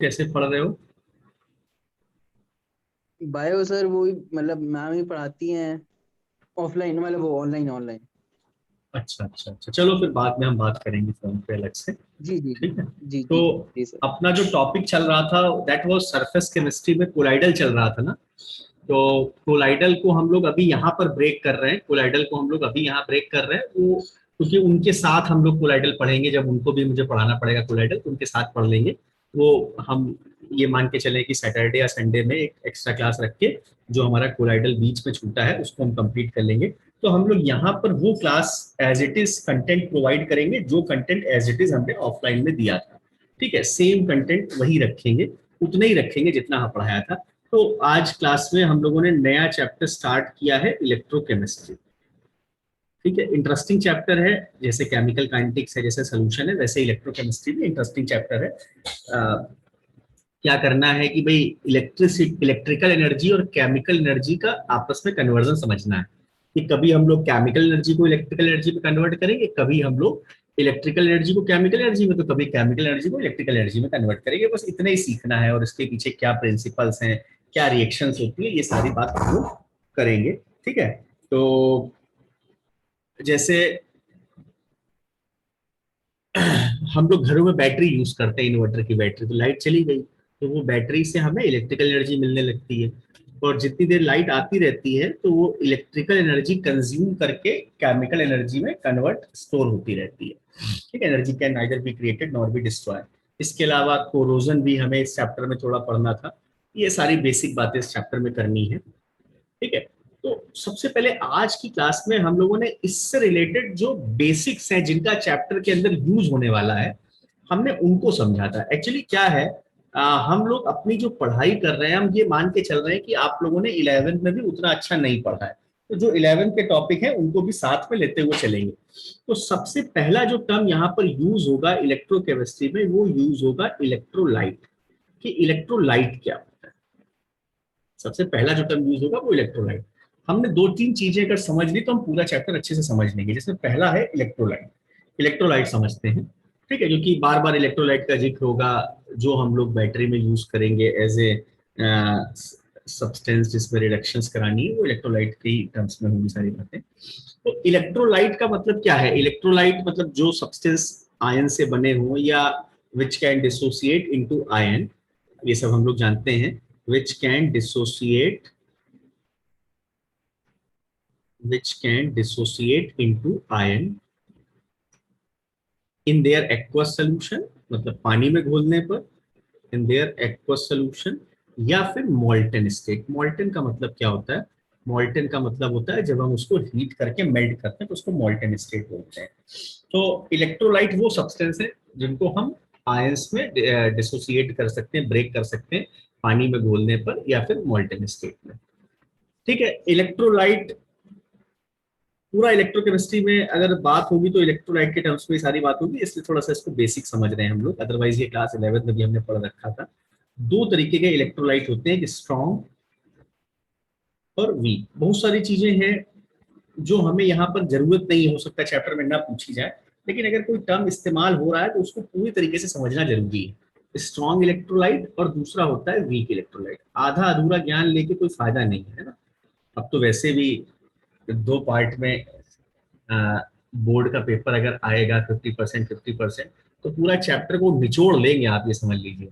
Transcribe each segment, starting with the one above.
कैसे पढ़ रहे हो? बायो सर वो ही मतलब मैम ही पढ़ाती हैं। ऑफलाइन मतलब वो ऑनलाइन ऑनलाइन। अच्छा अच्छा अच्छा, चलो फिर बाद में हम बात करेंगे फोन पे अलग से। जी जी जी ठीक है। जी तो जी जी सर। अपना जो टॉपिक चल रहा था दैट वाज सरफेस केमिस्ट्री में कोलाइडल चल रहा था ना। तो कोलाइडल को हम लोग अभी यहाँ पर ब्रेक कर रहे हैं, कोलाइडल को हम लोग अभी यहाँ ब्रेक कर रहे हैं वो, क्योंकि उनके साथ हम लोग कोलाइडल पढ़ेंगे। जब उनको भी मुझे पढ़ाना पड़ेगा कोलाइडल तो उनके साथ पढ़ लेंगे। वो हम ये मान के चले कि सैटरडे या संडे में एक एक्स्ट्रा क्लास रख के जो हमारा कोलाइडल बीच में छूटा है उसको हम कंप्लीट कर लेंगे। तो हम लोग यहाँ पर वो class as it is content provide करेंगे जो कंटेंट एज इट इज हमने ऑफलाइन में दिया था। ठीक है, सेम कंटेंट वही रखेंगे, उतना ही रखेंगे जितना हम पढ़ाया था। तो आज क्लास में हम लोगों ने नया चैप्टर स्टार्ट किया है, इलेक्ट्रोकेमिस्ट्री। ठीक है, इंटरेस्टिंग चैप्टर है। जैसे केमिकल काइनेटिक्स है, जैसे सोल्यूशन है, वैसे इलेक्ट्रोकेमिस्ट्री भी इंटरेस्टिंग चैप्टर है। क्या करना है कि भाई इलेक्ट्रिकल एनर्जी और केमिकल एनर्जी का आपस में कन्वर्जन समझना है। कि कभी हम लोग केमिकल एनर्जी को इलेक्ट्रिकल एनर्जी में कन्वर्ट करेंगे, कभी हम लोग इलेक्ट्रिकल एनर्जी को केमिकल एनर्जी में, तो कभी केमिकल एनर्जी को इलेक्ट्रिकल एनर्जी में कन्वर्ट करेंगे। बस इतना ही सीखना है और इसके पीछे क्या प्रिंसिपल्स हैं, क्या रिएक्शंस होती है, ये सारी बात हम लोग करेंगे। ठीक है। तो जैसे हम लोग घरों में बैटरी यूज करते हैं, इन्वर्टर की बैटरी, तो लाइट चली गई तो वो बैटरी से हमें इलेक्ट्रिकल एनर्जी मिलने लगती है। और जितनी देर लाइट आती रहती है तो वो इलेक्ट्रिकल एनर्जी कंज्यूम करके केमिकल एनर्जी में कन्वर्ट स्टोर होती रहती है। ठीक है, energy can neither be created nor be destroy. इसके अलावा कोरोजन भी हमें इस चैप्टर में थोड़ा पढ़ना था। ये सारी बेसिक बातें इस चैप्टर में करनी है। ठीक है। तो सबसे पहले आज की क्लास में हम लोगों ने इससे रिलेटेड जो बेसिक्स हैं जिनका चैप्टर के अंदर यूज होने वाला है, हमने उनको समझा था। एक्चुअली क्या है, हम लोग अपनी जो पढ़ाई कर रहे हैं, हम ये मान के चल रहे हैं कि आप लोगों ने 11th में भी उतना अच्छा नहीं पढ़ा है। तो जो 11th के टॉपिक है उनको भी साथ में लेते हुए चलेंगे। तो सबसे पहला जो टर्म यहाँ पर यूज होगा इलेक्ट्रोकेमिस्ट्री में, वो यूज होगा इलेक्ट्रोलाइट। कि इलेक्ट्रोलाइट क्या होता है। सबसे पहला जो टर्म यूज होगा वो इलेक्ट्रोलाइट। हमने दो तीन चीजें अगर समझ ली तो हम पूरा चैप्टर अच्छे से समझ लेंगे। जैसे पहला है इलेक्ट्रोलाइट। इलेक्ट्रोलाइट समझते हैं। ठीक है, क्योंकि बार बार इलेक्ट्रोलाइट का जिक्र होगा जो हम लोग बैटरी में यूज करेंगे एज ए सब्सटेंस जिसमें रिडक्शंस करानी है, वो इलेक्ट्रोलाइट के टर्म्स में होंगी सारी बातें। तो इलेक्ट्रोलाइट का मतलब क्या है? इलेक्ट्रोलाइट मतलब जो सब्सटेंस आयन से बने हों या which can dissociate into ion, ये सब हम लोग जानते हैं। which can dissociate which can dissociate into ion in their aqueous solution, मतलब पानी में घोलने पर, in their aqueous solution, या फिर molten state। molten का मतलब क्या होता है? molten का मतलब होता है जब हम उसको हीट करके मेल्ट करते हैं तो उसको molten state बोलते हैं। तो इलेक्ट्रोलाइट वो सब्सटेंस है जिनको हम आयंस में डिसोसिएट कर सकते हैं, ब्रेक कर सकते हैं पानी में घोलने पर या फिर molten स्टेट में। ठीक है, इलेक्ट्रोलाइट पूरा इलेक्ट्रोकेमिस्ट्री में अगर बात होगी तो इलेक्ट्रोलाइट के टर्म्स में सारी बात होगी, इसलिए थोड़ा सा इसको बेसिक समझ रहे हैं हम लोग। अदरवाइज ये क्लास 11th में भी हमने पढ़ रखा था। दो तरीके के इलेक्ट्रोलाइट होते हैं, स्ट्रॉन्ग और वीक। बहुत सारी चीजें हैं जो हमें यहाँ पर जरूरत नहीं हो सकता चैप्टर में ना पूछी जाए, लेकिन अगर कोई टर्म इस्तेमाल हो रहा है तो उसको पूरी तरीके से समझना जरूरी है। स्ट्रॉन्ग इलेक्ट्रोलाइट और दूसरा होता है वीक इलेक्ट्रोलाइट। आधा अधूरा ज्ञान लेके कोई फायदा नहीं है ना। अब तो वैसे भी दो पार्ट में बोर्ड का पेपर अगर आएगा 50% 50%, तो पूरा चैप्टर को निचोड़ लेंगे आप, ये समझ लीजिए।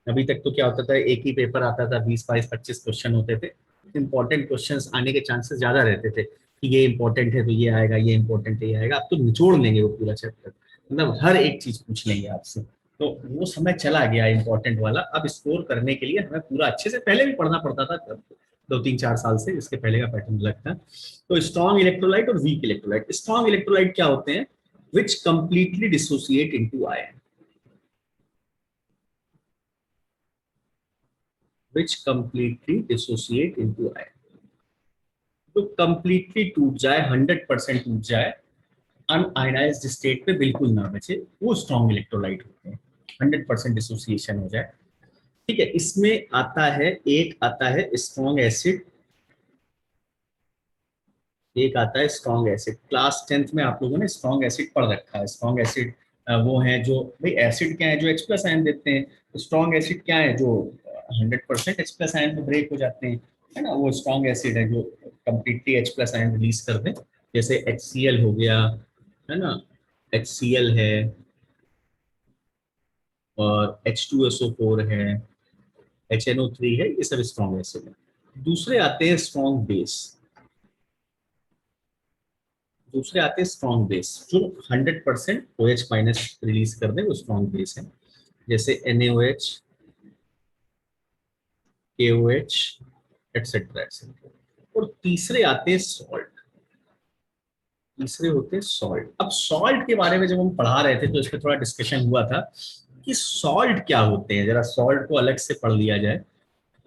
अभी तक तो क्या होता था, एक ही पेपर आता था, 20 22 25 क्वेश्चन होते थे। इंपॉर्टेंट क्वेश्चंस आने के चांसेस ज्यादा रहते थे कि ये इंपॉर्टेंट है तो ये आएगा, ये इंपॉर्टेंट है ये आएगा। अब तो निचोड़ लेंगे वो पूरा चैप्टर, मतलब हर एक चीज पूछ लेंगे आपसे। तो वो समय चला गया इंपॉर्टेंट वाला। अब स्कोर करने के लिए हमें पूरा अच्छे से पहले भी पढ़ना पड़ता था, 2 3 4 साल से, इसके पहले का पैटर्न अलग था। तो स्ट्रॉन्ग इलेक्ट्रोलाइट और वीक इलेक्ट्रोलाइट। स्ट्रॉन्ग इलेक्ट्रोलाइट क्या होते हैं? विच कंप्लीटली डिसोसिएट इनटू आयन। विच कंप्लीटली डिसोसिएट इनटू आयन, तो कंप्लीटली टूट जाए, 100% टूट जाए, अनआयनाइज्ड स्टेट पे बिल्कुल ना बचे, वो स्ट्रॉन्ग इलेक्ट्रोलाइट होते हैं। 100% डिसोसिएशन हो जाए। ठीक है, इसमें आता है, एक आता है स्ट्रॉन्ग एसिड, एक आता है स्ट्रॉन्ग एसिड। क्लास 10th में आप लोगों ने स्ट्रॉन्ग एसिड पढ़ रखा है। स्ट्रॉन्ग एसिड वो है जो भाई एसिड क्या है, जो H+ आयन देते हैं। स्ट्रॉन्ग एसिड क्या है? जो 100% H प्लस आयन में ब्रेक हो जाते हैं, है ना, वो स्ट्रॉन्ग एसिड है जो completely H plus ion release कर दें। जैसे HCl हो गया, है ना, HCl है, और H2SO4 है, HNO3 है, ये सब स्ट्रॉन्ग एसिड है। दूसरे आते हैं स्ट्रॉन्ग बेस। दूसरे आते हैं स्ट्रॉन्ग बेस जो 100% OH माइनस रिलीज कर दे, वो स्ट्रॉन्ग बेस है। जैसे NaOH, KOH, एटसेट्रा एटसेट्रा। और तीसरे आते हैं सॉल्ट। तीसरे होते हैं सॉल्ट। अब सॉल्ट के बारे में जब हम पढ़ा रहे थे तो इस पर थोड़ा डिस्कशन हुआ था कि सॉल्ट क्या होते हैं, जरा सॉल्ट को अलग से पढ़ लिया जाए,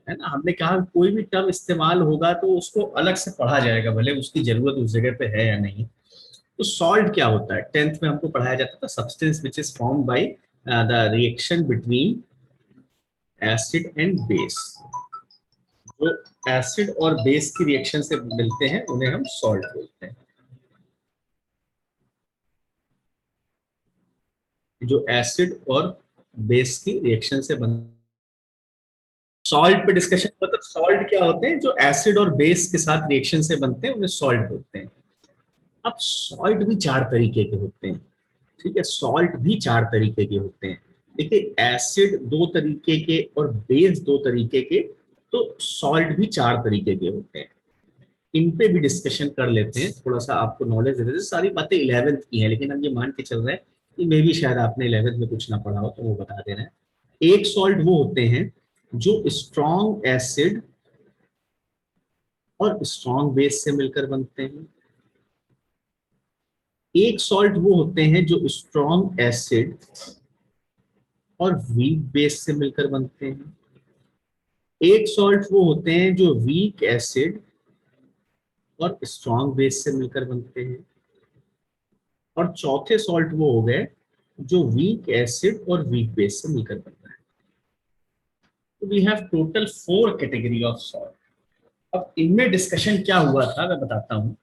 है ना। हमने कहा कोई भी टर्म इस्तेमाल होगा तो उसको अलग से पढ़ा जाएगा, भले उसकी जरूरत उस जगह पे है या नहीं। तो सॉल्ट क्या होता है? 10th में हमको पढ़ाया जाता था, substance which is form by the reaction between acid and base. जो एसिड और बेस की रिएक्शन से मिलते हैं उन्हें हम सॉल्ट बोलते हैं। जो एसिड और बेस की रिएक्शन से बन, सॉल्ट पे डिस्कशन, मतलब सॉल्ट क्या होते हैं? जो एसिड और बेस के साथ रिएक्शन से बनते हैं उन्हें सॉल्ट बोलते हैं। अब सॉल्ट भी चार तरीके के होते हैं, ठीक है, सॉल्ट भी चार तरीके के होते हैं। देखिए, एसिड दो तरीके के और बेस दो तरीके के, तो सॉल्ट भी चार तरीके के होते हैं। इन पे भी डिस्कशन कर लेते हैं, थोड़ा सा आपको नॉलेज दे देते हैं। सारी बातें 11th की हैं, लेकिन हम ये मान के चल रहे हैं कि मे भी शायद आपने 11th में कुछ ना पढ़ा हो, तो वो बता दे रहे हैं। एक सॉल्ट वो होते हैं जो स्ट्रॉन्ग एसिड और स्ट्रॉन्ग बेस से मिलकर बनते हैं। एक सॉल्ट वो होते हैं जो स्ट्रॉन्ग एसिड और वीक बेस से मिलकर बनते हैं। एक सॉल्ट वो होते हैं जो वीक एसिड और स्ट्रॉन्ग बेस से मिलकर बनते हैं। और चौथे सॉल्ट वो हो गए जो वीक एसिड और वीक बेस से मिलकर बनता है। तो we have total 4 category of salt. अब इनमें डिस्कशन क्या हुआ था मैं बताता हूं।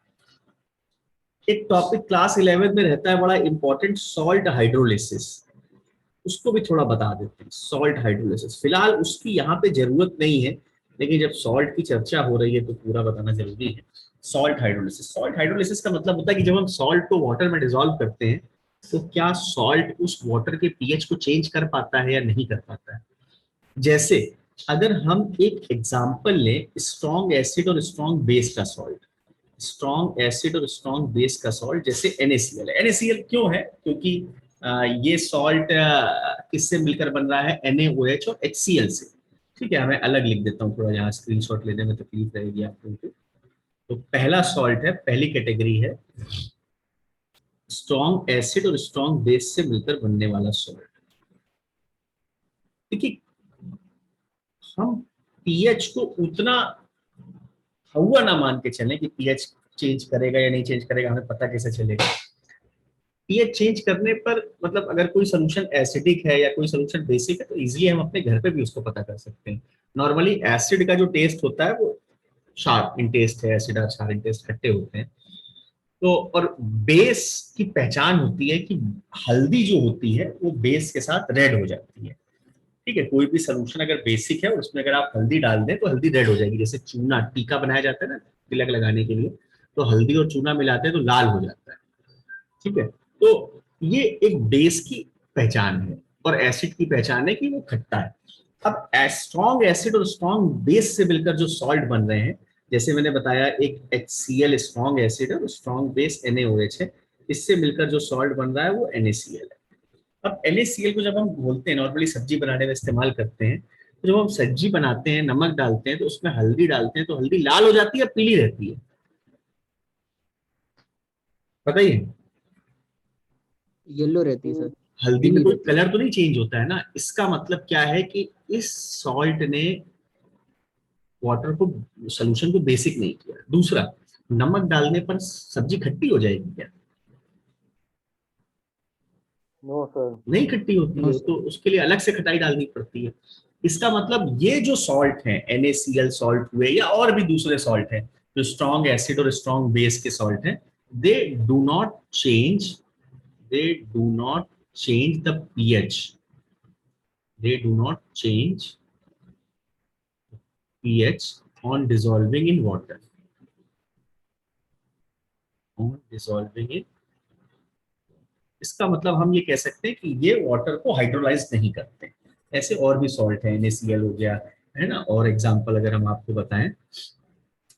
एक टॉपिक क्लास 11 में रहता है बड़ा इंपॉर्टेंट, सॉल्ट हाइड्रोलिसिस। उसको भी थोड़ा बता देते हैं, सॉल्ट हाइड्रोलिसिस। फिलहाल उसकी यहाँ पे जरूरत नहीं है, लेकिन जब सॉल्ट की चर्चा हो रही है तो पूरा बताना जरूरी है। सॉल्ट हाइड्रोलिसिस, सॉल्ट हाइड्रोलिसिस का मतलब होता है कि जब हम सॉल्ट को वाटर में डिसॉल्व करते हैं तो क्या सॉल्ट उस वाटर के पीएच को चेंज कर पाता है या नहीं कर पाता है। जैसे अगर हम एक एग्जांपल लें स्ट्रॉन्ग एसिड और स्ट्रॉन्ग बेस का सॉल्ट, स्ट्रॉन्ग एसिड और स्ट्रॉन्ग बेस का सॉल्ट, जैसे NaCl है। NaCl क्यों है? क्योंकि ये सॉल्ट किससे मिलकर बन रहा है? NaOH और HCl से। ठीक है, मैं अलग लिख देता हूँ, थोड़ा यहाँ स्क्रीनशॉट लेने में तकलीफ रहेगी आप लोगों को। तो पहला सॉल्ट है, पहली कैटेगरी है स्ट्रॉन्ग एसिड और स्ट्रॉन्ग बेस से मिलकर बनने वाला सॉल्ट। देखिए, हम पीएच को उतना हुआ ना मान के चलें कि पीएच चेंज करेगा या नहीं चेंज करेगा, हमें पता कैसे चलेगा? पीएच चेंज करने पर, मतलब अगर कोई सोल्यूशन एसिडिक है या कोई सोल्यूशन बेसिक है तो इजीली हम अपने घर पे भी उसको पता कर सकते हैं। नॉर्मली एसिड का जो टेस्ट होता है वो शार्प इन टेस्ट है, एसिड और क्षार इन टेस्ट खट्टे होते हैं। तो और बेस की पहचान होती है कि हल्दी जो होती है वो बेस के साथ रेड हो जाती है। ठीक है, कोई भी सोल्यूशन अगर बेसिक है और उसमें अगर आप हल्दी डाल दें तो हल्दी रेड हो जाएगी। जैसे चूना, टीका बनाया जाता है ना तिलक लगाने के लिए, तो हल्दी और चूना मिलाते हैं तो लाल हो जाता है। ठीक है, तो ये एक बेस की पहचान है और एसिड की पहचान है कि वो खट्टा है। अब स्ट्रॉन्ग एसिड और स्ट्रॉन्ग बेस से मिलकर जो सॉल्ट बन रहे हैं, जैसे मैंने बताया एक HCl स्ट्रॉन्ग एसिड है और स्ट्रॉन्ग बेस NaOH है, इससे मिलकर जो सॉल्ट बन रहा है वो NaCl है। अब NaCl को जब हम घोलते हैं, नॉर्मली सब्जी बनाने में इस्तेमाल करते हैं, तो जब हम सब्जी बनाते हैं नमक डालते हैं तो उसमें हल्दी डालते हैं तो हल्दी लाल हो जाती है, पीली रहती है, बताइए। येलो रहती है सर, हल्दी में पीली कोई रहती है। कलर तो नहीं चेंज होता है ना। इसका मतलब क्या है कि इस सॉल्ट ने वाटर को, सोल्यूशन को बेसिक नहीं किया। दूसरा, नमक डालने पर सब्जी खट्टी हो जाएगी क्या? No sir. नहीं खट्टी होती नो है, तो सर। उसके लिए अलग से खटाई डालनी पड़ती है। इसका मतलब ये जो सॉल्ट है, NaCl सॉल्ट हुए या और भी दूसरे सॉल्ट है जो स्ट्रॉन्ग एसिड और स्ट्रॉन्ग बेस के सॉल्ट हैं, they do not change, they do not change the pH, they do not change pH on dissolving in water, on dissolving in, इसका मतलब हम ये कह सकते हैं कि ये वाटर को हाइड्रोलाइज नहीं करते। ऐसे और भी सॉल्ट है, NaCl हो गया, है ना। और एग्जांपल अगर हम आपको बताएं,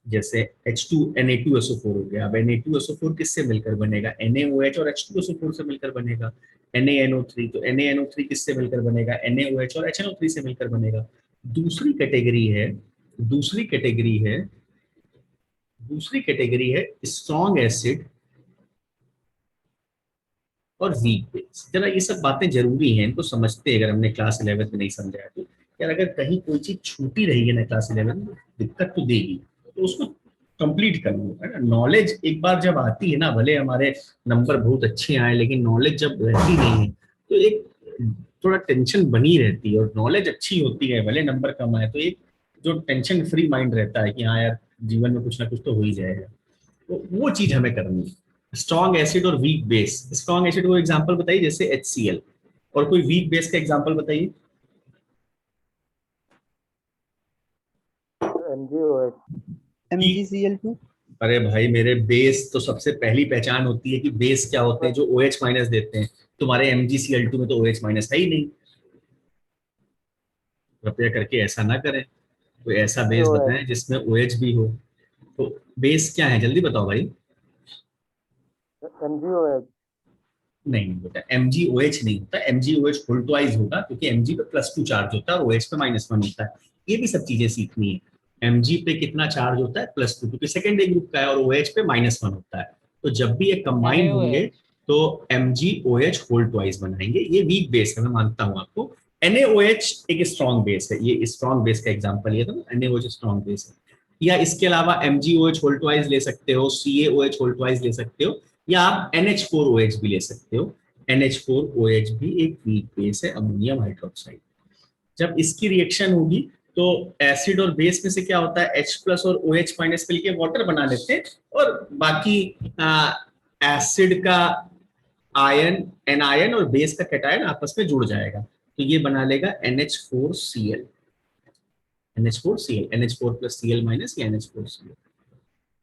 जैसे H2Na2SO4 हो गया। अब Na2SO4 किससे मिलकर बनेगा? NaOH और H2SO4 से मिलकर बनेगा। NaNO3, तो NaNO3 किससे मिलकर बनेगा? NaOH और HNO3 से मिलकर बनेगा। दूसरी कैटेगरी है, दूसरी कैटेगरी है, दूसरी कैटेगरी है स्ट्रॉन्ग एसिड और वीक बेस। जरा ये सब बातें जरूरी हैं, इनको समझते हैं। अगर हमने क्लास 11 में नहीं समझाया तो यार, अगर कहीं कोई चीज छूटी रही है ना क्लास 11 में, दिक्कत तो देगी, तो उसको कंप्लीट कर लो, है ना। नॉलेज एक बार जब आती है ना, भले हमारे नंबर बहुत अच्छे आए, लेकिन नॉलेज जब रहती नहीं है तो एक थोड़ा टेंशन बनी रहती है। और नॉलेज अच्छी होती है, भले नंबर कम आए, तो एक जो टेंशन फ्री माइंड रहता है कि हाँ यार, जीवन में कुछ ना कुछ तो हो ही जाएगा, तो वो चीज हमें करनी है। स्ट्रॉन्ग एसिड और वीक बेस। स्ट्रॉन्ग एसिड को एग्जांपल बताइए, जैसे HCl। और कोई वीक बेस का एग्जांपल बताइए। MgCl2। अरे भाई मेरे, बेस तो सबसे पहली पहचान होती है कि बेस क्या होते हैं, जो OH माइनस देते हैं। तुम्हारे MgCl2 में तो OH माइनस है ही नहीं। कृपया करके ऐसा ना करें, कोई ऐसा बेस बताएं जिसमें OH भी हो। तो बेस क्या है, जल्दी बताओ भाई। MgOH। नहीं नहीं बेटा, MgOH नहीं होता। MgOH वोल्टवाइज होगा, क्योंकि Mg पे +2 चार्ज होता है और OH पे -1 होता है। ये भी सब चीजें सीखनी है। Mg पे कितना चार्ज होता है? +2, क्योंकि सेकेंडरी ग्रुप का है, और OH पे -1 होता है। तो जब भी ये कंबाइन होंगे तो MgOH वोल्टवाइज बनाएंगे। ये वीक बेस है, मैं मानता हूं आपको। NaOH एक स्ट्रॉन्ग बेस है, ये स्ट्रॉन्ग बेस का एग्जाम्पल ये था ना, NaOH स्ट्रॉन्ग बेस है। या इसके अलावा MgOH वोल्टवाइज ले सकते हो, CaOH वोल्टवाइज ले सकते हो, या आप NH4OH भी ले सकते हो। NH4OH भी एक वीक बेस है, अमोनियम हाइड्रोक्साइड। जब इसकी रिएक्शन होगी तो एसिड और बेस में से क्या होता है, H+ और OH- मिलकर वाटर बना लेते हैं, और बाकी एसिड का आयन, एनायन, और बेस का कैटायन आपस में जुड़ जाएगा, तो ये बना लेगा NH4Cl। NH4Cl, NH4+Cl- या NH4Cl।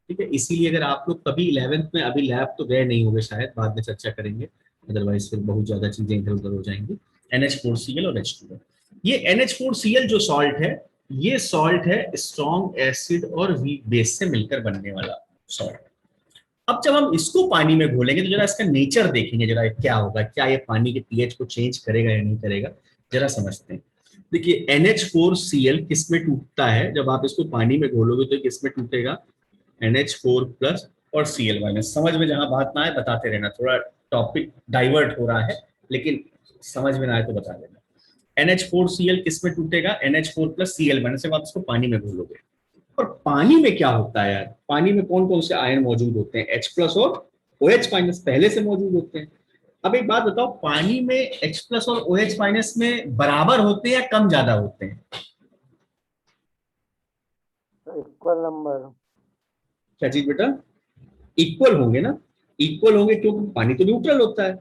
ठीक है। इसीलिए अगर आप लोग कभी 11th में, अभी लैब तो गए नहीं होंगे शायद, बाद में चर्चा करेंगे, अदरवाइज फिर बहुत ज्यादा चीजें इधर उधर हो जाएंगी। NH4Cl और H2O, ये NH4Cl जो सॉल्ट है, ये सॉल्ट है स्ट्रॉन्ग एसिड और वीक बेस से मिलकर बनने वाला सॉल्ट। अब जब हम इसको पानी में घोलेंगे तो जरा इसका नेचर देखेंगे, जरा क्या होगा, क्या ये पानी के पीएच को चेंज करेगा या नहीं करेगा, जरा समझते हैं। देखिए NH4Cl किस में टूटता है? जब आप इसको पानी में घोलोगे तो किस में टूटेगा? NH4+ और Cl-। समझ में जहां बात ना आए बताते रहना, थोड़ा टॉपिक डाइवर्ट हो रहा है, लेकिन समझ में ना आए तो बता देना। NH4Cl किस में टूटेगा? NH4+Cl- से आप इसको पानी में घोलोगे। और पानी में क्या होता है यार, पानी में कौन कौन से आयन मौजूद होते हैं? H+ और OH- पहले से मौजूद होते हैं। अब एक बात बताओ, पानी में H+ और OH- में बराबर होते हैं या कम ज्यादा होते हैं? Equal number. क्या चीज बेटा? इक्वल होंगे ना। इक्वल होंगे क्योंकि पानी तो न्यूट्रल होता है,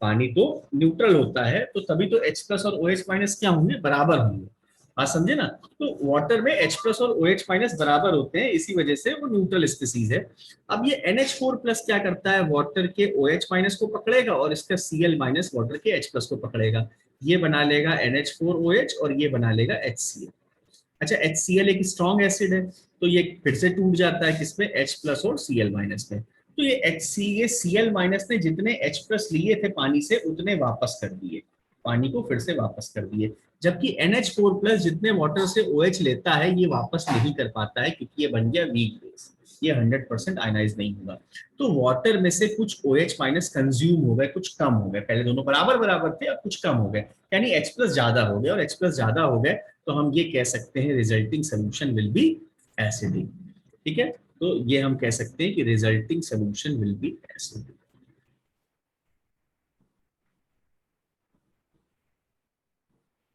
पानी तो न्यूट्रल होता है, तो तभी तो H+ और OH- क्या होंगे? बराबर होंगे। बात समझे ना। तो वाटर में H+ और OH- बराबर होते हैं, इसी वजह से वो न्यूट्रल स्पीसीज है। अब ये NH4+ क्या करता है? वाटर के OH- को पकड़ेगा और इसका Cl- वाटर के H+ को पकड़ेगा, ये बना लेगा NH4OH और ये बना लेगा HCl। अच्छा, HCl एक स्ट्रॉन्ग एसिड है, तो ये फिर से टूट जाता है किसमें? H+ और Cl- में। तो ये Cl- ने जितने H+ लिए थे पानी से, उतने वापस कर दिए, पानी को फिर से वापस कर दिए। जबकि NH4+ जितने वाटर से OH लेता है, ये वापस नहीं कर पाता है, क्योंकि ये बन गया वीक बेस, ये 100% आयनाइज नहीं होगा। तो वाटर में से कुछ OH- कंज्यूम हो गए, कुछ कम हो गए। पहले दोनों बराबर बराबर थे, अब कुछ कम हो गए, यानी H+ ज्यादा हो गए, और H+ ज्यादा हो गए तो हम ये कह सकते हैं resulting solution will be acidic. ठीक है, तो ये हम कह सकते हैं कि resulting solution will be acidic.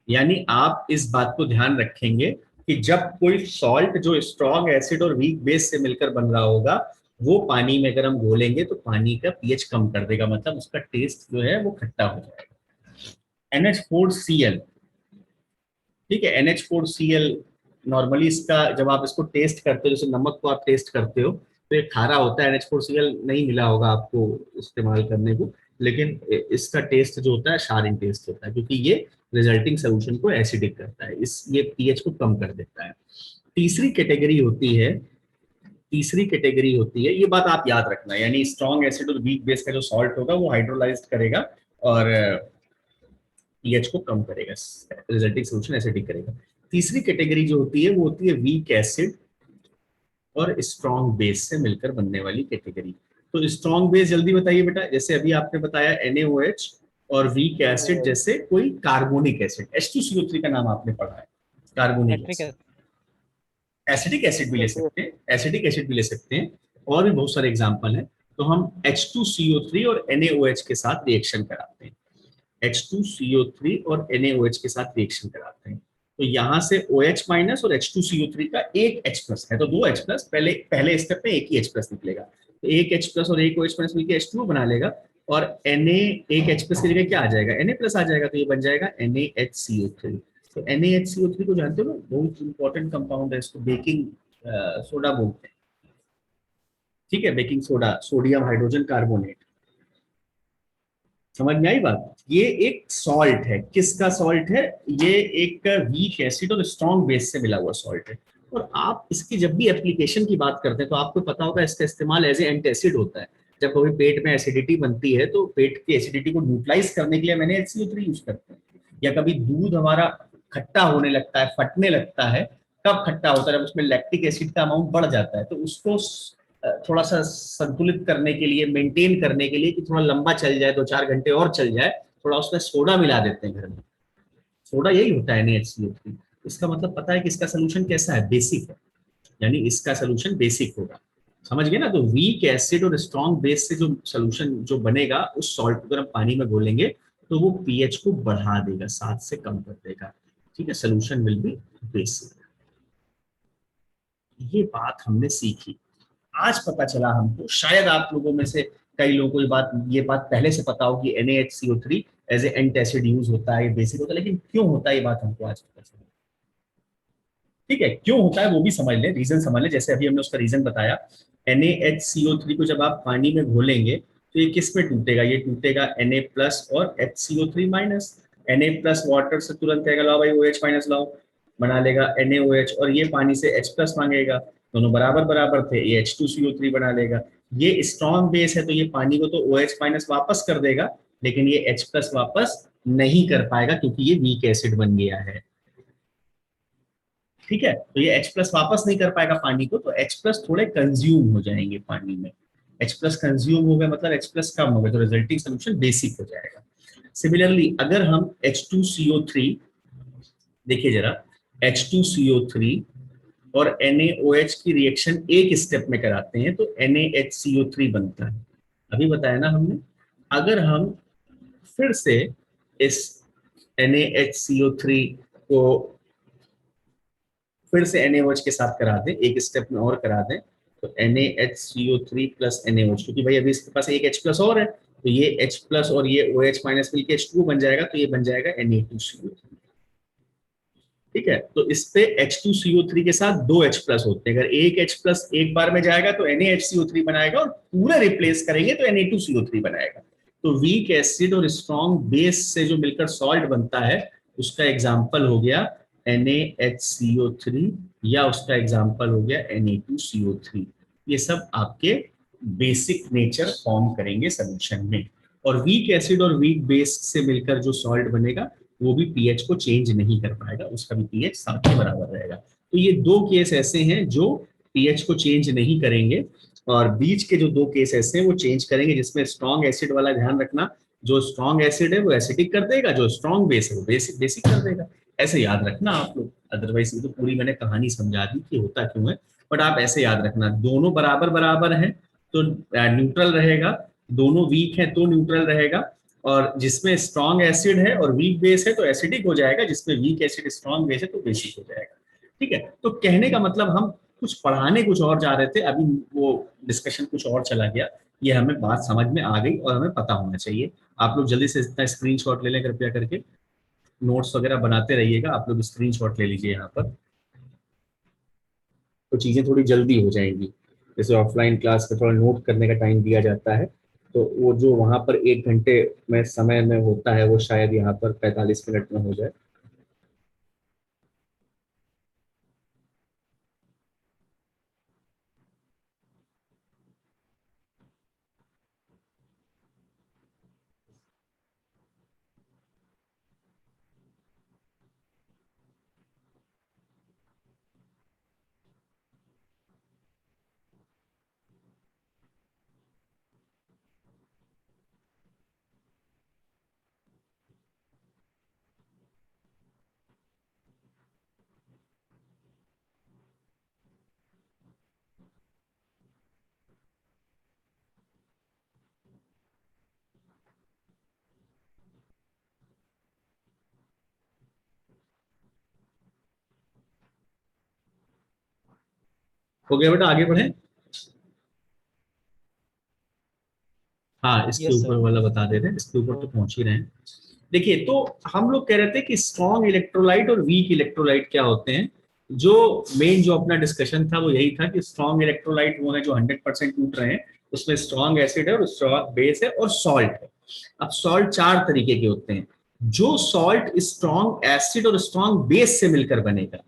यानी आप इस बात को ध्यान रखेंगे कि जब कोई सॉल्ट जो स्ट्रॉन्ग एसिड और वीक बेस से मिलकर बन रहा होगा, वो पानी में अगर हम घोलेंगे तो पानी का पीएच कम कर देगा, मतलब उसका टेस्ट जो है वो खट्टा हो जाएगा। NH4Cl, ठीक है। NH4Cl नॉर्मली इसका जब आप इसको टेस्ट करते हो, जैसे नमक को आप टेस्ट करते हो तो ये खारा होता है, NH4Cl नहीं मिला होगा आपको इस्तेमाल करने को, लेकिन इसका टेस्ट जो होता है शारिन टेस्ट होता है, क्योंकि ये रिजल्टिंग सोल्यूशन को एसिडिक करता है, इस ये पीएच को कम कर देता है। तीसरी कैटेगरी होती है, तीसरी कैटेगरी होती है, ये बात आप याद रखना, यानी स्ट्रॉन्ग एसिड और वीक बेस का जो सॉल्ट होगा वो हाइड्रोलाइज्ड करेगा और पीएच को कम करेगा, रिजल्टिंग सोल्यूशन एसिडिक करेगा। तीसरी कैटेगरी जो होती है वो होती है वीक एसिड और स्ट्रॉन्ग बेस से मिलकर बनने वाली कैटेगरी। तो स्ट्रॉन्ग बेस जल्दी बताइए बेटा, जैसे अभी आपने बताया NaOH, और वीक एसिड जैसे कोई कार्बोनिक एसिड, H2CO3 का नाम आपने पढ़ा है, carbonic nitric acid. Acid. Acidic acid भी ले सकते हैं, एसिडिक एसिड भी ले सकते हैं, और भी बहुत सारे एग्जाम्पल हैं। तो हम H2CO3 और NaOH के साथ रिएक्शन कराते हैं, H2CO3 और NaOH के साथ रिएक्शन कराते हैं। तो यहाँ से OH माइनस और H2CO3 का एक H प्लस है, तो दो H प्लस, पहले स्टेप में एक ही H प्लस निकलेगा, तो एक H प्लस और एक OH माइनस मिलकर H2O बना लेगा, और Na एक H प्लस की जगह क्या आ जाएगा, Na प्लस आ जाएगा, तो ये बन जाएगा NaHCO3। तो NaHCO3 को जानते हो ना, बहुत इंपॉर्टेंट कंपाउंड है, इसको बेकिंग सोडा बोलते हैं, ठीक है, baking soda, sodium hydrogen carbonate. समझ में आई बात? ये एक सॉल्ट है, किसका सॉल्ट है, ये एक वीक एसिड और स्ट्रॉन्ग बेस से मिला हुआ सॉल्ट है। और आप इसकी जब भी एप्लीकेशन की बात करते हैं तो आपको पता होगा इसका इस्तेमाल एज ए एंटासिड होता है। जब कभी पेट में एसिडिटी बनती है तो पेट की एसिडिटी को न्यूट्रलाइज करने के लिए मैंने HCO3 यूज करते हैं। या कभी दूध हमारा खट्टा होने लगता है, फटने लगता है, कब खट्टा होता है, जब उसमें लैक्टिक एसिड का अमाउंट बढ़ जाता है, तो उसको थोड़ा सा संतुलित करने के लिए, मेंटेन करने के लिए कि थोड़ा लंबा चल जाए, 2-4 घंटे और चल जाए, थोड़ा उसमें सोडा मिला देते हैं घर में। सोडा यही होता है NaHCO3। इसका मतलब पता है कि इसका सोल्यूशन कैसा है, बेसिक है, यानी इसका सोल्यूशन बेसिक होगा। समझ गए ना? तो वीक एसिड और स्ट्रॉन्ग बेस से जो सोल्यूशन जो बनेगा, उस सॉल्ट को अगर हम पानी में घोलेंगे तो वो पीएच को बढ़ा देगा, 7 से कम कर देगा, ठीक है, सोल्यूशन विल बी बेसिक। ये बात हमने सीखी, आज पता चला हमको, शायद आप लोगों में से कई लोगों को ये बात पहले से पता हो कि NaHCO3 as a antacid use होता है, बेसिक होता है, लेकिन क्यों होता है ये बात हमको आज पता चला। ठीक है, क्यों होता है वो भी समझ ले, रीजन समझ ले। जैसे अभी हमने उसका रीजन बताया, NaHCO3 को जब आप पानी में घोलेंगे तो ये किस में टूटेगा, ये टूटेगा Na प्लस और HCO3 minus. Na plus water से तुरंत कहेगा लाओ भाई OH माइनस लाओ, बना लेगा NaOH, और ये पानी से H प्लस मांगेगा, दोनों बराबर बराबर थे, ये H2CO3 बना लेगा। ये स्ट्रॉन्ग बेस है तो ये पानी को तो OH माइनस वापस कर देगा, लेकिन ये H प्लस वापस नहीं कर पाएगा क्योंकि ये वीक एसिड बन गया है। ठीक है, तो ये H प्लस वापस नहीं कर पाएगा पानी को, तो H प्लस थोड़े कंज्यूम हो जाएंगे पानी में। H प्लस कंज्यूम हो गया मतलब H प्लस कम हो गया, तो रिजल्टिंग सोल्यूशन बेसिक हो जाएगा। सिमिलरली अगर हम H2CO3 देखिए जरा, H2CO3 और NaOH की रिएक्शन एक स्टेप में कराते हैं तो NaHCO3 बनता है, अभी बताया ना हमने। अगर हम फिर से इस NaHCO3 को फिर से NaOH के साथ करा दें, एक स्टेप में और करा दें, तो NaHCO3 प्लस NaOH, क्योंकि भाई अभी इसके पास एक H प्लस और है, तो ये H प्लस और ये OH माइनस मिलकर H2O बन जाएगा, तो ये बन जाएगा Na2CO3। ठीक है, तो इस पे H2CO3 के साथ दो H प्लस होते हैं, अगर एक H प्लस एक बार में जाएगा तो NaHCO3 बनाएगा, और पूरे रिप्लेस करेंगे तो Na2CO3 बनाएगा। तो वीक एसिड और स्ट्रॉन्ग बेस से जो मिलकर सॉल्ट बनता है उसका एग्जाम्पल हो गया NaHCO3, या उसका एग्जाम्पल हो गया Na2CO3। ये सब आपके बेसिक नेचर फॉर्म करेंगे सोल्यूशन में। और वीक एसिड और वीक बेस से मिलकर जो सॉल्ट बनेगा वो भी पीएच को चेंज नहीं कर पाएगा, उसका भी पीएच 7 के बराबर रहेगा। तो ये दो केस ऐसे हैं जो पीएच को चेंज नहीं करेंगे, और बीच के जो दो केस ऐसे हैं वो चेंज करेंगे, जिसमें स्ट्रॉन्ग एसिड वाला ध्यान रखना, जो स्ट्रॉन्ग एसिड है वो एसिडिक कर देगा, जो स्ट्रॉन्ग बेस है वो बेसिक कर देगा। ऐसे याद रखना आप लोग, अदरवाइज ये तो पूरी मैंने कहानी समझा दी कि होता क्यों है, बट आप ऐसे याद रखना, दोनों बराबर बराबर हैं तो न्यूट्रल रहेगा, दोनों वीक है तो न्यूट्रल रहेगा, और जिसमें स्ट्रॉन्ग एसिड है और वीक बेस है तो एसिडिक हो जाएगा, जिसमें वीक एसिड स्ट्रॉन्ग बेस है तो बेसिक हो जाएगा। ठीक है, तो कहने का मतलब हम कुछ पढ़ाने कुछ और जा रहे थे, अभी वो डिस्कशन कुछ और चला गया, ये हमें बात समझ में आ गई और हमें पता होना चाहिए। आप लोग जल्दी से इतना स्क्रीनशॉट ले लें कृपया करके, नोट्स वगैरह बनाते रहिएगा, आप लोग स्क्रीनशॉट ले लीजिए यहाँ पर, तो चीजें थोड़ी जल्दी हो जाएंगी। जैसे ऑफलाइन क्लास में थोड़ा नोट करने का टाइम दिया जाता है, तो वो जो वहां पर 1 घंटे में समय में होता है वो शायद यहाँ पर 45 मिनट में हो जाए। हो गया बेटा, आगे बढ़े। हाँ, इसके यस ऊपर सर। वाला बता दे रहे हैं, इसके ऊपर तो पहुंच ही रहे हैं। देखिए, तो हम लोग कह रहे थे कि स्ट्रॉन्ग इलेक्ट्रोलाइट और वीक इलेक्ट्रोलाइट क्या होते हैं। जो मेन जो अपना डिस्कशन था वो यही था कि स्ट्रॉन्ग इलेक्ट्रोलाइट वो है जो 100% टूट रहे हैं, उसमें स्ट्रॉन्ग एसिड है और स्ट्रॉन्ग बेस है और सॉल्ट है। अब सॉल्ट 4 तरीके के होते हैं। जो सॉल्ट स्ट्रॉन्ग एसिड और स्ट्रॉन्ग बेस से मिलकर बनेगा,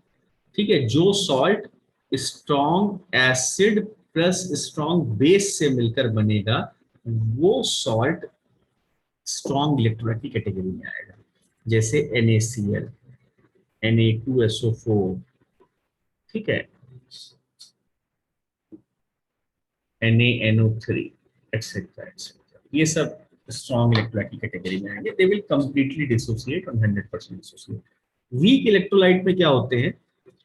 ठीक है, जो salt strong acid plus strong base से मिलकर बनेगा, वो सॉल्ट स्ट्रॉन्ग इलेक्ट्रोलाइट की कैटेगरी में आएगा। जैसे NaCl, Na2SO4, ठीक है, NaNO3, एक्सेट्रा एक्सेट्रा, ये सब स्ट्रॉन्ग इलेक्ट्रोलाइट की कैटेगरी में आएंगे। दे विल कंप्लीटली डिसोसिएट और 100% डिसोसिएट। वीक इलेक्ट्रोलाइट में क्या होते हैं,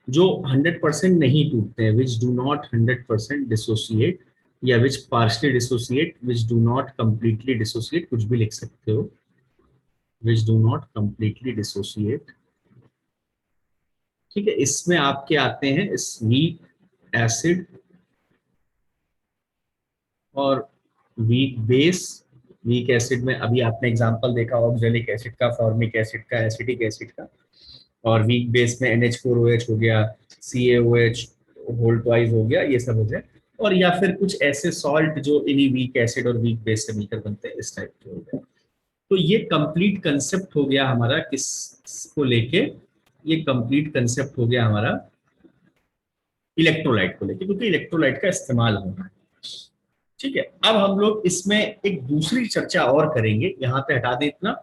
जो 100% नहीं टूटते हैं, विच डू नॉट 100% डिसोसिएट, या which partially dissociate, which do not completely dissociate, कुछ भी लिख सकते हो, which do not completely dissociate, ठीक है। इसमें आपके आते हैं इस वीक एसिड और वीक बेस। वीक एसिड में अभी आपने एग्जांपल देखा ऑक्जेलिक एसिड का, फॉर्मिक एसिड का, एसिटिक एसिड का। और वीक बेस में NH4OH हो गया, CaOH होल ट्वाइस हो गया, ये सब हो गया। और या फिर कुछ ऐसे सॉल्ट जो इन्हीं वीक एसिड और वीक बेस से मिलकर बनते हैं, इस टाइप के हो गए। तो ये कंप्लीट कंसेप्ट हो गया हमारा किस को लेके, ये कंप्लीट कंसेप्ट हो गया हमारा इलेक्ट्रोलाइट को लेके, क्योंकि इलेक्ट्रोलाइट का इस्तेमाल होना है। ठीक है, अब हम लोग इसमें एक दूसरी चर्चा और करेंगे, यहां पे हटा दे इतना,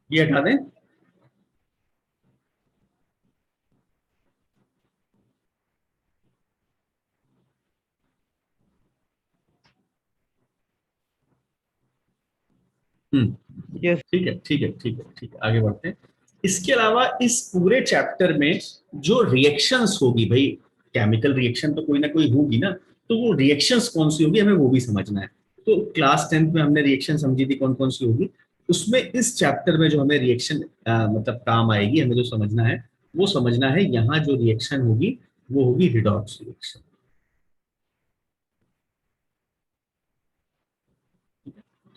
ये हटा दें। यस। ठीक है ठीक है ठीक है ठीक है, आगे बढ़ते हैं। इसके अलावा इस पूरे चैप्टर में जो रिएक्शंस होगी भाई, केमिकल रिएक्शन तो कोई ना कोई होगी ना, तो वो रिएक्शंस कौन सी होगी हमें वो भी समझना है। तो क्लास 10th में हमने रिएक्शन समझी थी कौन कौन सी होगी, उसमें इस चैप्टर में जो हमें रिएक्शन मतलब काम आएगी, हमें जो समझना है वो समझना है, यहाँ जो रिएक्शन होगी वो होगी रिडॉक्स रिएक्शन।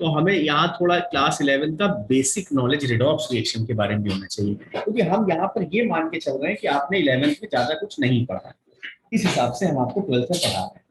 तो हमें यहाँ थोड़ा क्लास 11 का बेसिक नॉलेज रिडॉक्स रिएक्शन के बारे में भी होना चाहिए, क्योंकि हम यहाँ पर ये मान के चल रहे हैं कि आपने 11th में ज्यादा कुछ नहीं पढ़ा, इस हिसाब से हम आपको 12th में पढ़ा रहे हैं।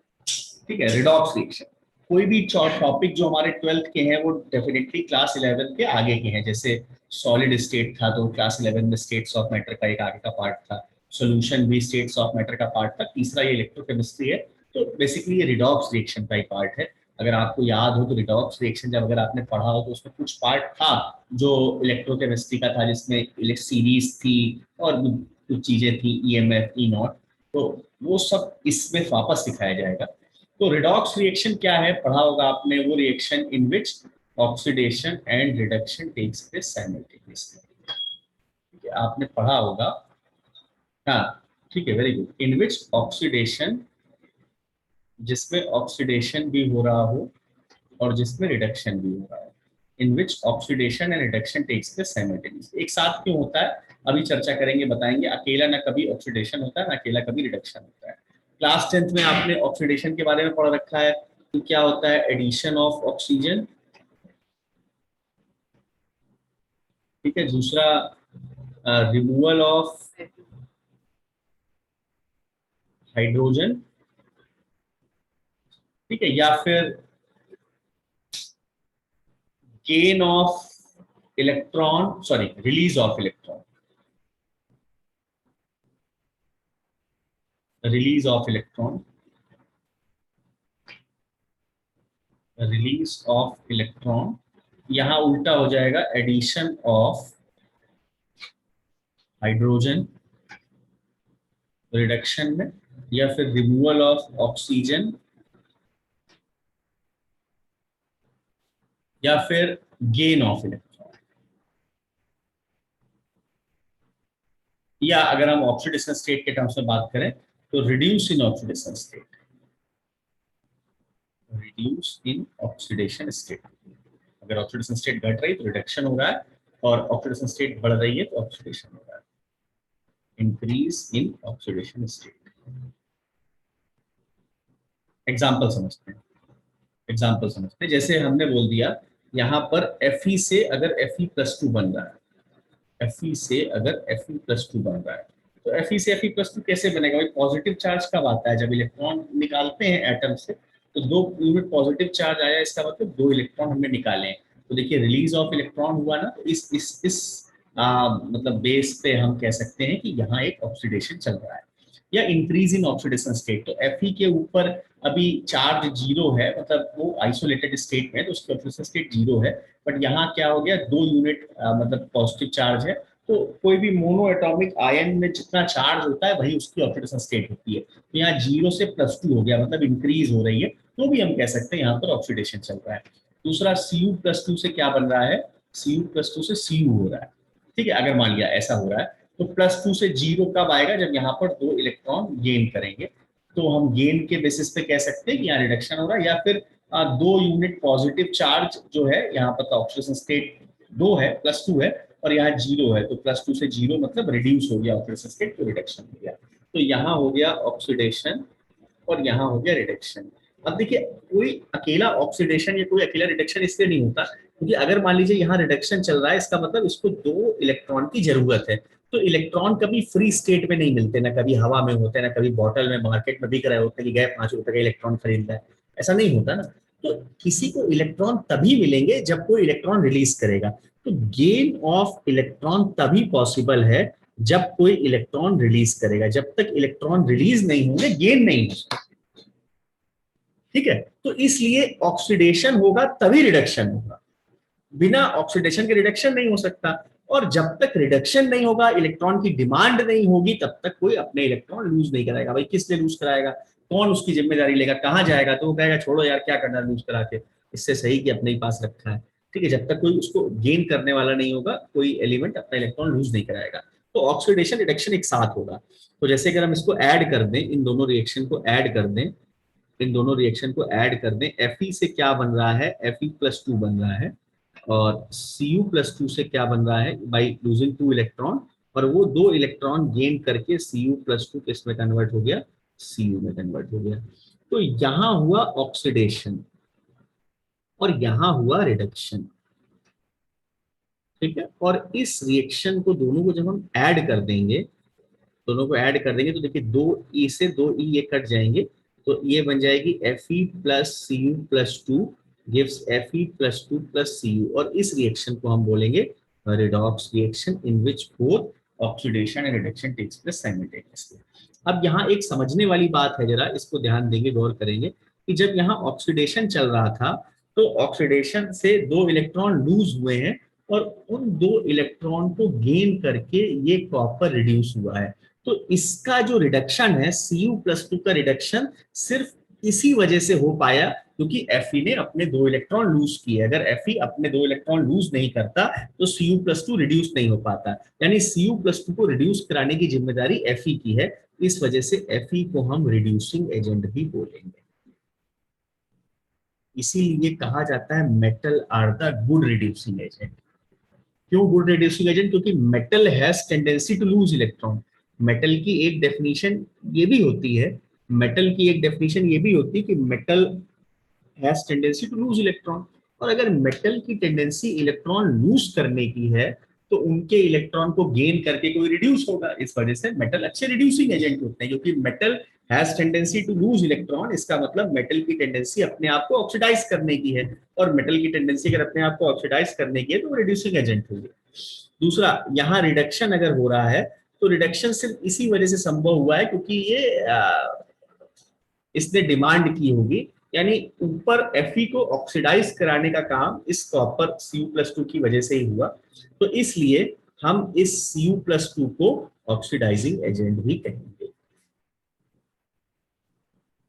ठीक है, रिडॉक्स रिएक्शन, कोई भी टॉपिक जो हमारे 12th के हैं वो डेफिनेटली क्लास 11 के आगे के हैं। जैसे सॉलिड स्टेट था तो क्लास 11 में स्टेट्स ऑफ मैटर का एक आगे का पार्ट था, सोल्यूशन भी स्टेट्स ऑफ मैटर का पार्ट था, तीसरा ये इलेक्ट्रोकेमिस्ट्री है। तो बेसिकली ये रिडॉक्स रिएक्शन का एक पार्ट है। अगर आपको याद हो तो रिडॉक्स रिएक्शन जब अगर आपने पढ़ा हो तो उसमें कुछ पार्ट था जो इलेक्ट्रोकेमिस्ट्री का था, जिसमें सीरीज थी और भी कुछ चीजें थी, EMF, E0, तो वो सब इसमें वापस सिखाया जाएगा। तो रिडॉक्स रिएक्शन क्या है, पढ़ा होगा आपने, वो reaction in which oxidation and reduction takes place simultaneously, ठीक है, आपने पढ़ा होगा। हाँ, ठीक है, very good. In which oxidation, जिसमें ऑक्सीडेशन भी हो रहा हो और जिसमें रिडक्शन भी हो रहा है, in which oxidation and reduction takes place simultaneously. एक साथ क्यों होता है अभी चर्चा करेंगे, बताएंगे। अकेला ना कभी ऑक्सीडेशन होता है ना अकेला कभी रिडक्शन होता है। क्लास 10th में आपने ऑक्सीडेशन के बारे में पढ़ रखा है, तो क्या होता है, एडिशन ऑफ ऑक्सीजन ठीक है। दूसरा रिमूवल ऑफ हाइड्रोजन, ठीक है, या फिर gain of electron, sorry release of electron, release of electron, release of electron, यहां उल्टा हो जाएगा एडिशन ऑफ हाइड्रोजन रिडक्शन में, या फिर रिमूवल ऑफ ऑक्सीजन, या फिर गेन ऑफ इलेक्ट्रॉन। या अगर हम ऑक्सीडेशन स्टेट के टर्म्स में बात करें तो reduce in oxidation state, reduce in oxidation state. अगर ऑक्सीडेशन स्टेट घट रही है तो रिडक्शन हो रहा है, और ऑक्सीडेशन स्टेट बढ़ रही है तो ऑक्सीडेशन हो रहा है, increase in oxidation state. Example समझते हैं, एग्जाम्पल समझते हैं। जैसे हमने बोल दिया यहाँ पर Fe से अगर Fe+2 बन रहा है, Fe से अगर Fe+2 बन रहा है, तो Fe से Fe+2 कैसे बनेगा भाई? पॉजिटिव चार्ज कब आता है? जब इलेक्ट्रॉन निकालते हैं एटम से, तो 2 यूनिट पॉजिटिव चार्ज आया, इसका मतलब 2 इलेक्ट्रॉन हमने निकाले हैं। तो देखिए रिलीज ऑफ इलेक्ट्रॉन हुआ ना, तो इस मतलब बेस पे हम कह सकते हैं कि यहाँ एक ऑक्सीडेशन चल रहा है। या इंक्रीज इन ऑक्सीडेशन स्टेट, तो Fe के ऊपर अभी चार्ज 0 है, मतलब वो आइसोलेटेड स्टेट में है, तो उसकी ऑक्सीडेशन स्टेट 0 है। बट यहाँ क्या हो गया, 2 यूनिट मतलब पॉजिटिव चार्ज है, तो कोई भी मोनो एटॉमिक आयन में जितना चार्ज होता है वही उसकी ऑक्सीडेशन स्टेट होती है। तो यहाँ 0 से +2 हो गया, मतलब इंक्रीज हो रही है, तो भी हम कह सकते हैं यहाँ पर ऑक्सीडेशन चल रहा है। दूसरा Cu+2 से क्या बन रहा है? Cu+2 से Cu हो रहा है, ठीक है। अगर मान लिया ऐसा हो रहा है, तो +2 से 0 कब आएगा? जब यहाँ पर 2 इलेक्ट्रॉन गेन करेंगे, तो हम गेन के बेसिस पे कह सकते हैं कि यहाँ रिडक्शन हो रहा है। या फिर 2 यूनिट पॉजिटिव चार्ज जो है यहाँ पर, ऑक्सीडेशन स्टेट 2 है, +2 है, और यहाँ 0 है, तो +2 से 0 मतलब रिड्यूस हो गया ऑक्सीडेशन स्टेट, तो रिडक्शन हो गया। तो यहाँ हो गया ऑक्सीडेशन और यहाँ हो गया रिडक्शन। अब देखिए कोई अकेला ऑक्सीडेशन या कोई अकेला रिडक्शन इसलिए नहीं होता, क्योंकि अगर मान लीजिए यहाँ रिडक्शन चल रहा है, इसका मतलब इसको 2 इलेक्ट्रॉन की जरूरत है। तो इलेक्ट्रॉन कभी फ्री स्टेट में नहीं मिलते, ना कभी हवा में होते हैं, ना कभी बॉटल में मार्केट में बिक रहे होते हैं कि गए 5 रुपए का इलेक्ट्रॉन खरीद रहा है, ऐसा नहीं होता ना। तो किसी को इलेक्ट्रॉन तभी मिलेंगे जब कोई इलेक्ट्रॉन रिलीज करेगा। तो गेन ऑफ इलेक्ट्रॉन तभी पॉसिबल है जब कोई इलेक्ट्रॉन रिलीज करेगा। जब तक इलेक्ट्रॉन रिलीज नहीं होंगे गेन नहीं होगा, ठीक है। तो इसलिए ऑक्सीडेशन होगा तभी रिडक्शन होगा, बिना ऑक्सीडेशन के रिडक्शन नहीं हो सकता। और जब तक रिडक्शन नहीं होगा, इलेक्ट्रॉन की डिमांड नहीं होगी, तब तक कोई अपने इलेक्ट्रॉन लूज नहीं कराएगा। भाई किस लिए लूज कराएगा? कौन उसकी जिम्मेदारी लेगा? कहाँ जाएगा? तो वो कहेगा छोड़ो यार, क्या करना लूज करा के, इससे सही कि अपने ही पास रखा है, ठीक है। जब तक कोई उसको गेन करने वाला नहीं होगा, कोई एलिमेंट अपना इलेक्ट्रॉन लूज नहीं कराएगा। तो ऑक्सीडेशन रिडक्शन एक साथ होगा। तो जैसे अगर हम इसको ऐड कर दें, इन दोनों रिएक्शन को ऐड कर दें, इन दोनों रिएक्शन को ऐड कर दें, Fe से क्या बन रहा है? Fe+2 बन रहा है। और Cu+2 से क्या बन रहा है? बाई लूजिंग 2 इलेक्ट्रॉन, और वो 2 इलेक्ट्रॉन गेन करके Cu+2 किस में कन्वर्ट हो गया? Cu में कन्वर्ट हो गया। तो यहां हुआ ऑक्सीडेशन और यहां हुआ रिडक्शन, ठीक है। और इस रिएक्शन को दोनों को जब हम ऐड कर देंगे, दोनों को ऐड कर देंगे, तो देखिए 2E से 2E ये कट जाएंगे, तो ये बन जाएगी Fe+Cu+2 गिव्स Fe+2+Cu, और इस रिएक्शन को हम बोलेंगे redox reaction, in which both oxidation and reduction takes place simultaneously. अब यहाँ एक समझने वाली बात है, जरा इसको ध्यान देंगे, गौर करेंगे कि जब यहाँ ऑक्सीडेशन चल रहा था, तो ऑक्सीडेशन से 2 इलेक्ट्रॉन लूज हुए हैं, और उन 2 इलेक्ट्रॉन को गेन करके ये कॉपर रिड्यूस हुआ है। तो इसका जो रिडक्शन है, Cu+2 का रिडक्शन, सिर्फ इसी वजह से हो पाया क्योंकि Fe ने अपने 2 इलेक्ट्रॉन लूज किए। अगर Fe अपने 2 इलेक्ट्रॉन लूज नहीं करता तो Cu+2 रिड्यूस नहीं हो पाता, यानी Cu+2 को रिड्यूस कराने की जिम्मेदारी Fe की है। इस वजह से Fe को हम रिड्यूसिंग एजेंट भी बोलेंगे। इसीलिए कहा जाता है metal are the good reducing agent. क्यों गुड रिड्यूसिंग एजेंट? क्योंकि metal has tendency to lose electron. Metal की एक डेफिनेशन ये भी होती है, मेटल की एक डेफिनेशन ये भी होती है कि metal has tendency to lose electron. और अगर मेटल की टेंडेंसी इलेक्ट्रॉन लूज करने की है, तो उनके इलेक्ट्रॉन को गेन करके कोई रिड्यूस होगा। इस वजह से मेटल अच्छे रिड्यूसिंग एजेंट होते हैं, क्योंकि metal has tendency to lose electron. इसका मतलब मेटल की टेंडेंसी अपने आप को ऑक्सीडाइज करने की है, और मेटल की टेंडेंसी अगर अपने आप को ऑक्सीडाइज करने की है तो वो रिड्यूसिंग एजेंट होगी। दूसरा, यहाँ रिडक्शन अगर हो रहा है तो रिडक्शन सिर्फ इसी वजह से संभव हुआ है क्योंकि ये इसने डिमांड की होगी, यानी ऊपर Fe को ऑक्सीडाइज कराने का काम इस कॉपर Cu+2 की वजह से ही हुआ। तो इसलिए हम इस Cu+2 को ऑक्सीडाइजिंग एजेंट भी कहेंगे।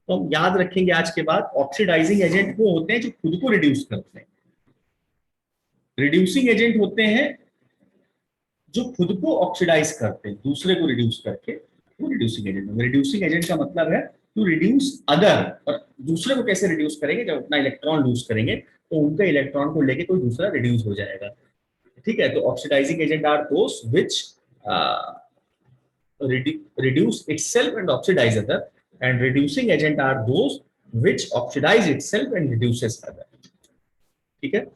तो हम याद रखेंगे आज के बाद, ऑक्सीडाइजिंग एजेंट वो होते हैं जो खुद को रिड्यूस करते हैं। रिड्यूसिंग एजेंट होते हैं जो खुद को ऑक्सीडाइज करते हैं, दूसरे को रिड्यूस करके, वो रिड्यूसिंग एजेंट है। रिड्यूसिंग एजेंट का मतलब है टू रिड्यूस अदर, और दूसरे को कैसे रिड्यूस करेंगे, जब अपना इलेक्ट्रॉन लूज करेंगे तो उनका इलेक्ट्रॉन को लेके कोई दूसरा रिड्यूस हो जाएगा। ठीक है, तो oxidising agent are those which reduce itself and oxidize other, and reducing agent are those which oxidize itself and reduces other। ठीक है,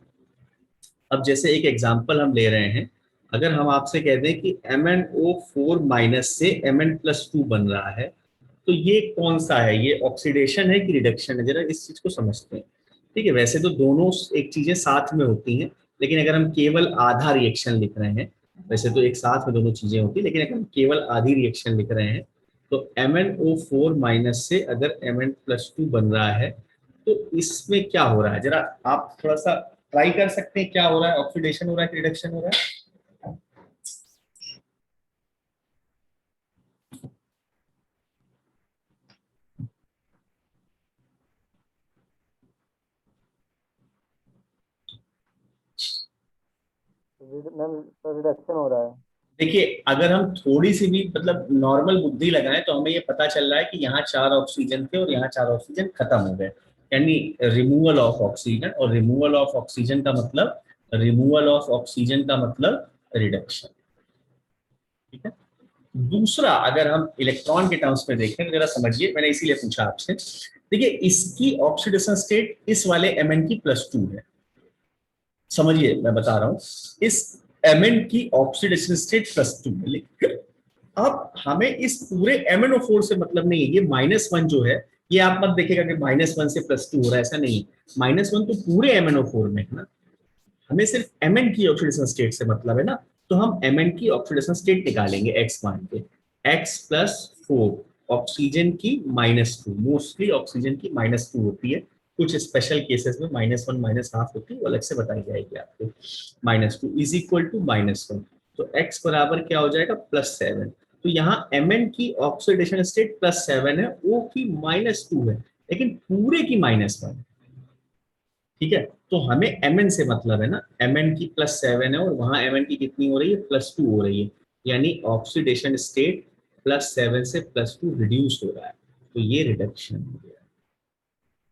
अब जैसे एक एग्जांपल हम ले रहे हैं, अगर हम आपसे कह दें कि MnO4- से Mn+2 बन रहा है, तो ये कौन सा है, ये ऑक्सीडेशन है कि रिडक्शन है, जरा इस चीज को समझते हैं। ठीक है, वैसे तो दोनों एक चीजें साथ में होती हैं, लेकिन अगर हम केवल आधा रिएक्शन लिख रहे हैं, वैसे तो एक साथ में दोनों चीजें होती है, लेकिन अगर हम केवल आधी रिएक्शन लिख रहे हैं तो MnO4- से अगर Mn+2 बन रहा है तो इसमें क्या हो रहा है, जरा आप थोड़ा सा ट्राई कर सकते हैं, क्या हो रहा है, ऑक्सीडेशन हो रहा है कि रिडक्शन हो रहा है। मैम रिडक्शन हो रहा है। देखिए, अगर हम थोड़ी सी भी मतलब नॉर्मल बुद्धि लगाएं तो हमें ये पता चल रहा है कि यहाँ 4 ऑक्सीजन थे और यहाँ 4 ऑक्सीजन खत्म हो गए, यानी रिमूवल ऑफ ऑक्सीजन। और रिमूवल ऑफ ऑक्सीजन का मतलब, रिमूवल ऑफ ऑक्सीजन का मतलब रिडक्शन। ठीक है, दूसरा, अगर हम इलेक्ट्रॉन के टर्म्स में देखें तो जरा समझिए, मैंने इसीलिए पूछा आपसे। देखिए, इसकी ऑक्सीडेशन स्टेट इस वाले Mn की+2 है। समझिए, मैं बता रहा हूं, इस Mn की ऑक्सीडेशन स्टेट +2 है, लेकिन अब हमें इस पूरे MnO4 से मतलब नहीं है। ये -1 जो है, ये आप मत देखिएगा कि -1 से +2 हो रहा है, ऐसा नहीं है। -1 तो पूरे MnO4 में है ना, हमें सिर्फ Mn की ऑक्सीडेशन स्टेट से मतलब है ना। तो हम Mn की ऑक्सीडेशन स्टेट निकालेंगे x मान के, x+4, ऑक्सीजन की -2, मोस्टली ऑक्सीजन की -2 होती है, कुछ स्पेशल केसेस में -1 -1/2 होती है, वो अलग से बताई जाएगी आपको। -2 इज इक्वल टू -1, तो x बराबर क्या हो जाएगा, +7। तो यहाँ Mn की ऑक्सीडेशन स्टेट +7 है, O की -2 है, लेकिन पूरे की -1। ठीक है, तो हमें Mn से मतलब है ना, Mn की +7 है और वहां Mn की कितनी हो रही है, +2 हो रही है, यानी ऑक्सीडेशन स्टेट +7 से +2 रिड्यूस हो रहा है, तो ये रिडक्शन हो गया।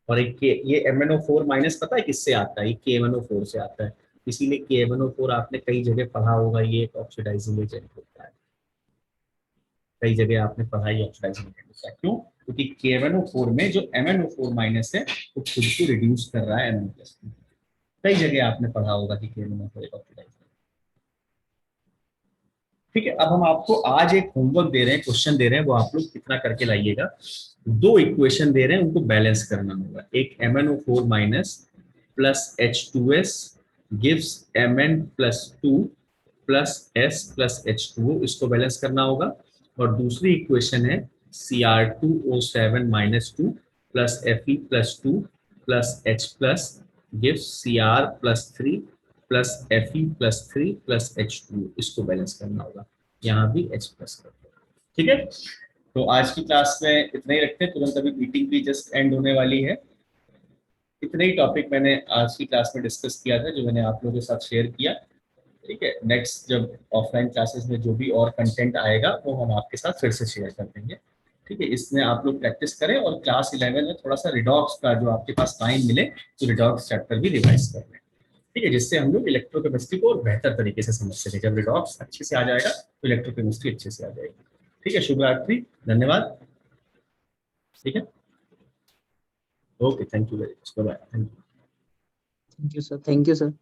और एक ये MnO4- पता है किससे आता है, ये KMnO4 से आता है, इसीलिए KMnO4 आपने कई जगह पढ़ा होगा, ये एक ऑक्सीडाइजिंग एजेंट होता है, कई जगह आपने पढ़ाई ऑक्सीडाइजिंग एजेंट होता है। क्यों, क्योंकि KMnO4 में जो MnO4- है वो खुद को रिड्यूस कर रहा है Mn+, कई जगह आपने पढ़ा होगा कि KMnO4 एक ऑक्सीडाइजर। ठीक है, अब हम आपको आज एक होमवर्क दे रहे हैं, क्वेश्चन दे रहे हैं, वो आप लोग कितना करके लाइएगा। 2 इक्वेशन दे रहे हैं, उनको बैलेंस करना होगा। एक MnO4- plus H2S gives Mn+2 plus S plus H2O, इसको बैलेंस करना होगा। और दूसरी इक्वेशन है Cr2O7- 2 plus Fe+2 plus H plus gives Cr+3 plus Fe+3 plus H2, इसको बैलेंस करना होगा। यहाँ भी H प्लस कर दो। ठीक है, तो आज की क्लास में इतना ही रखते हैं, तुरंत अभी मीटिंग भी जस्ट एंड होने वाली है। इतने ही टॉपिक मैंने आज की क्लास में डिस्कस किया था, जो मैंने आप लोगों के साथ शेयर किया। ठीक है, नेक्स्ट जब ऑफलाइन क्लासेस में जो भी और कंटेंट आएगा वो हम आपके साथ फिर से शेयर कर देंगे। ठीक है, इसमें आप लोग प्रैक्टिस करें, और क्लास 11 में थोड़ा सा रिडॉक्स का जो आपके पास टाइम मिले तो रिडॉक्स चैप्टर भी रिवाइज कर लें। ठीक है, जिससे हम लोग इलेक्ट्रोकेमिस्ट्री को और बेहतर तरीके से समझ सकें। जब रिडॉक्स अच्छे से आ जाएगा तो इलेक्ट्रोकेमिस्ट्री अच्छे से आ जाएगी। ठीक है, शुभ रात्रि, धन्यवाद। ठीक है, okay, thank you very much, bye. Thank you. Thank you sir, thank you sir.